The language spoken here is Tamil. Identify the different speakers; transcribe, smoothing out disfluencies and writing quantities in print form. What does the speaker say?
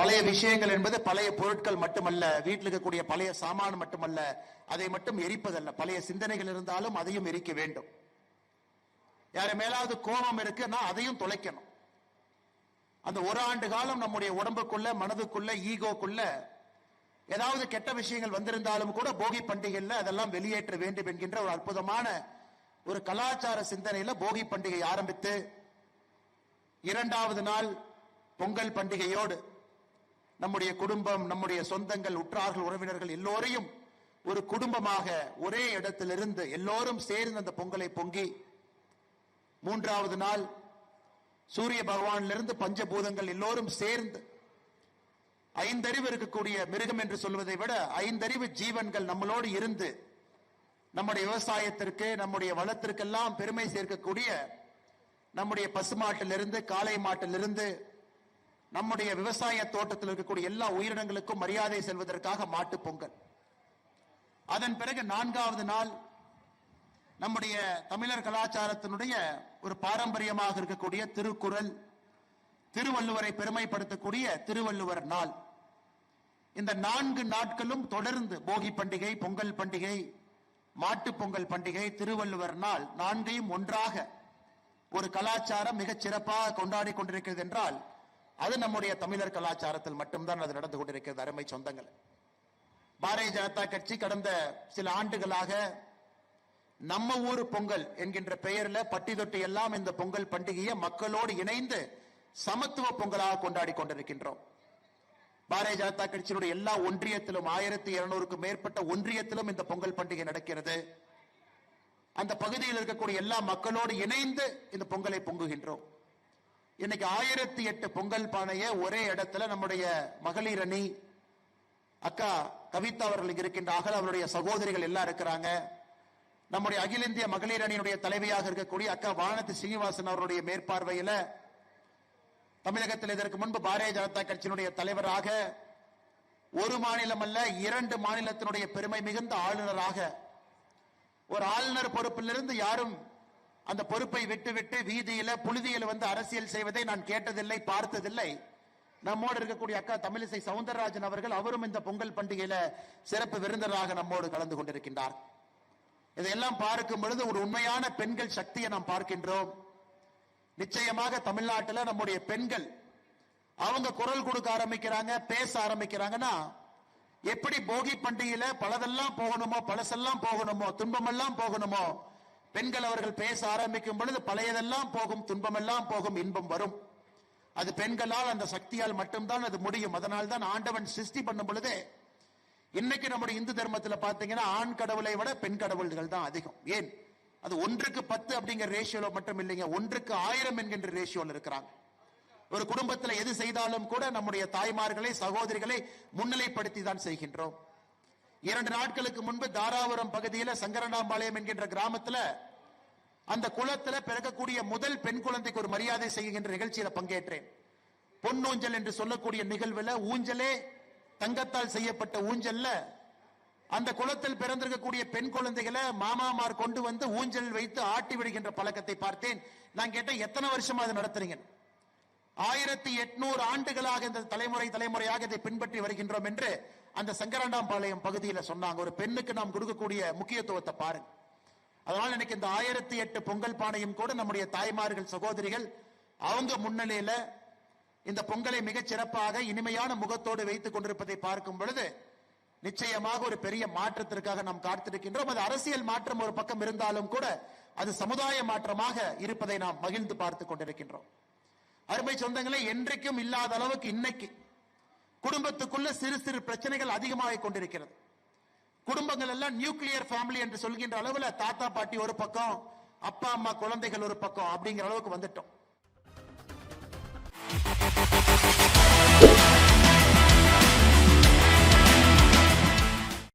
Speaker 1: பழைய விஷயங்கள் என்பது பழைய பொருட்கள் மட்டுமல்ல, வீட்டில் இருக்கக்கூடிய பழைய சாமான் மட்டுமல்ல, அதை மட்டும் எரிப்பதல்ல. பழைய சிந்தனைகள் இருந்தாலும் அதையும் எரிக்க வேண்டும். யாரு மேலாவது கோபம் இருக்குன்னா அதையும் தொலைக்கணும். அந்த ஒரு ஆண்டு காலம் நம்முடைய உடம்புக்குள்ள, மனதுக்குள்ள, ஈகோக்குள்ள ஏதாவது கெட்ட விஷயங்கள் வந்திருந்தாலும் கூட போகி பண்டிகையில் அதெல்லாம் வெளியேற்ற வேண்டும் என்கின்ற ஒரு அற்புதமான ஒரு கலாச்சார சிந்தனையில போகி பண்டிகை ஆரம்பித்து, இரண்டாவது நாள் பொங்கல் பண்டிகையோடு நம்முடைய குடும்பம், நம்முடைய சொந்தங்கள், உற்றார்கள், உறவினர்கள் எல்லோரையும் ஒரு குடும்பமாக ஒரே இடத்திலிருந்து எல்லோரும் சேர்ந்து அந்த பொங்கலை பொங்கி, மூன்றாவது நாள் சூரிய பகவானிலிருந்து பஞ்சபூதங்கள் எல்லோரும் சேர்ந்து, ஐந்தறிவு இருக்கக்கூடிய மிருகம் என்று சொல்வதை விட ஐந்தறிவு ஜீவன்கள் நம்மளோடு இருந்து நம்முடைய விவசாயத்திற்கு, நம்முடைய வளத்திற்கெல்லாம் பெருமை சேர்க்கக்கூடிய நம்முடைய பசுமாட்டிலிருந்து, காளை மாட்டிலிருந்து, நம்முடைய விவசாய தோட்டத்தில் இருக்கக்கூடிய எல்லா உயிரினங்களுக்கும் மரியாதை செல்வதற்காக மாட்டு பொங்கல். அதன் பிறகு நான்காவது நாள் நம்முடைய தமிழர் கலாச்சாரத்தினுடைய ஒரு பாரம்பரியமாக இருக்கக்கூடிய திருக்குறள், திருவள்ளுவரை பெருமைப்படுத்தக்கூடிய திருவள்ளுவர் நாள். இந்த 4 நாட்களும் தொடர்ந்து போகி பண்டிகை, பொங்கல் பண்டிகை, மாட்டு பொங்கல் பண்டிகை, திருவள்ளுவர் நாள், 4ஐயும் ஒன்றாக ஒரு கலாச்சாரம் மிகச் சிறப்பாக கொண்டாடி கொண்டிருக்கிறது என்றால் அது நம்முடைய தமிழர் கலாச்சாரத்தில் மட்டும்தான் அது நடந்து கொண்டிருக்கிறது. அருமை சொந்தங்கள், பாரதிய ஜனதா கட்சி கடந்த சில ஆண்டுகளாக நம்ம ஊர் பொங்கல் என்கின்ற பெயர்ல பட்டி தொட்டி எல்லாம் இந்த பொங்கல் பண்டிகையை மக்களோடு இணைந்து சமத்துவ பொங்கலாக கொண்டாடி கொண்டிருக்கின்றோம். பாரதிய ஜனதா கட்சியினுடைய எல்லா ஒன்றியத்திலும் 1200க்கும் மேற்பட்ட ஒன்றியத்திலும் இந்த பொங்கல் பண்டிகை நடக்கிறது. அந்த பகுதியில் இருக்கக்கூடிய எல்லா மக்களோடு இணைந்து இந்த பொங்கலை பொங்குகின்றோம். இன்னைக்கு 1008 பொங்கல் பானையை ஒரே இடத்துல நம்முடைய மகளிர் அணி அக்கா கவிதா அவர்கள் இருக்கின்றார்கள், அவருடைய சகோதரிகள் எல்லாம் இருக்கிறாங்க. நம்முடைய அகில இந்திய மகளிர் அணியினுடைய தலைவியாக இருக்கக்கூடிய அக்கா வானதி சீனிவாசன் அவருடைய மேற்பார்வையில் தமிழகத்தில் இதற்கு முன்பு பாரதிய ஜனதா கட்சியினுடைய தலைவராக ஒரு மாநிலம் அல்ல 2 மாநிலத்தினுடைய பெருமை மிகுந்த ஆளுநராக, ஒரு ஆளுநர் பொறுப்பிலிருந்து யாரும் அந்த பொறுப்பை விட்டுவிட்டு வீதியில புழுதியில வந்து அரசியல் செய்வதை நான் கேட்டதில்லை, பார்த்ததில்லை. நம்மோடு இருக்கக்கூடிய அக்கா தமிழிசை சவுந்தரராஜன் அவர்கள், அவரும் இந்த பொங்கல் பண்டிகையில சிறப்பு விருந்தினராக நம்மோடு கலந்து கொண்டிருக்கின்றார். இதையெல்லாம் பார்க்கும் பொழுது ஒரு உண்மையான பெண்கள் சக்தியை நாம் பார்க்கின்றோம். நிச்சயமாக தமிழ்நாட்டில் நம்முடைய பெண்கள் அவங்க குரல் கொடுக்க ஆரம்பிக்கிறாங்க, பேச ஆரம்பிக்கிறாங்கன்னா, எப்படி போகி பண்டிகையில பலதெல்லாம் போகணுமோ, பழசெல்லாம் போகணுமோ, துன்பமெல்லாம் போகணுமோ, பெண்கள் அவர்கள் பேச ஆரம்பிக்கும் பொழுது பழையதெல்லாம் போகும், துன்பமெல்லாம் போகும், இன்பம் வரும். அது பெண்களால், அந்த சக்தியால் மட்டும்தான் அது முடியும். அதனால் தான் ஆண்டவன் சிருஷ்டி பண்ணும் பொழுது இன்னைக்கு நம்முடைய இந்து தர்மத்தில் பார்த்தீங்கன்னா ஆண் கடவுளை விட பெண் கடவுள்கள் தான் அதிகம். ஏன்? அது 1:10 அப்படிங்கிற ரேஷியோல மட்டும் இல்லைங்க, 1:1000 என்கின்ற ரேஷியோல இருக்கிறாங்க. ஒரு குடும்பத்தில் எது செய்தாலும் கூட நம்முடைய தாய்மார்களை, சகோதரிகளை முன்னிலைப்படுத்தி தான் செய்கின்றோம். 2 நாட்களுக்கு முன்பு தாராபுரம் பகுதியில் சங்கரனாம்பாளையம் என்கின்ற கிராமத்தில் அந்த குளத்துல பிறக்கக்கூடிய முதல் பெண் குழந்தைக்கு ஒரு மரியாதை செய்கின்ற நிகழ்ச்சியில பங்கேற்றேன். பொன்னூஞ்சல் என்று சொல்லக்கூடிய நிகழ்வுல ஊஞ்சலே தங்கத்தால் செய்யப்பட்ட ஊஞ்சல்ல அந்த குளத்தில் பிறந்திருக்கக்கூடிய பெண் குழந்தைகளை மாமாமார் கொண்டு வந்து ஊஞ்சல் வைத்து ஆட்டி விடுகின்ற பழக்கத்தை பார்த்தேன். நான் கேட்டேன், எத்தனை வருஷமா அதை நடத்துறீங்க? 1800 ஆண்டுகளாக இந்த தலைமுறையாக இதை பின்பற்றி வருகின்றோம் என்று அந்த சங்கரண்டாம்பாளையம் பகுதியில் சொன்னாங்க. ஒரு பெண்ணுக்கு நாம் கொடுக்கக்கூடிய முக்கியத்துவத்தை பாருங்க. அதனால எனக்கு இந்த 1008 பொங்கல் பானையும் கூட நம்முடைய தாய்மார்கள், சகோதரிகள் அவங்க முன்னிலையில இந்த பொங்கலை மிகச் சிறப்பாக இனிமையான முகத்தோடு வைத்துக் கொண்டிருப்பதை பார்க்கும் பொழுது நிச்சயமாக ஒரு பெரிய மாற்றத்திற்காக நாம் காத்திருக்கின்றோம். அது அரசியல் மாற்றம் ஒரு பக்கம் இருந்தாலும் கூட அது சமுதாய மாற்றமாக இருப்பதை நாம் மகிழ்ந்து பார்த்துக் கொண்டிருக்கின்றோம். அருமை சொந்தங்களே, என்றைக்கும் இல்லாத அளவுக்கு இன்னைக்கு குடும்பத்துக்குள்ள சிறு சிறு பிரச்சனைகள் அதிகமாக கொண்டிருக்கிறது. குடும்பங்கள் எல்லாம் நியூக்ளியர் ஃபேமிலி என்று சொல்கின்ற அளவுல தாத்தா பாட்டி ஒரு பக்கம், அப்பா அம்மா குழந்தைகள் ஒரு பக்கம் அப்படிங்கிற அளவுக்கு வந்துட்டோம்.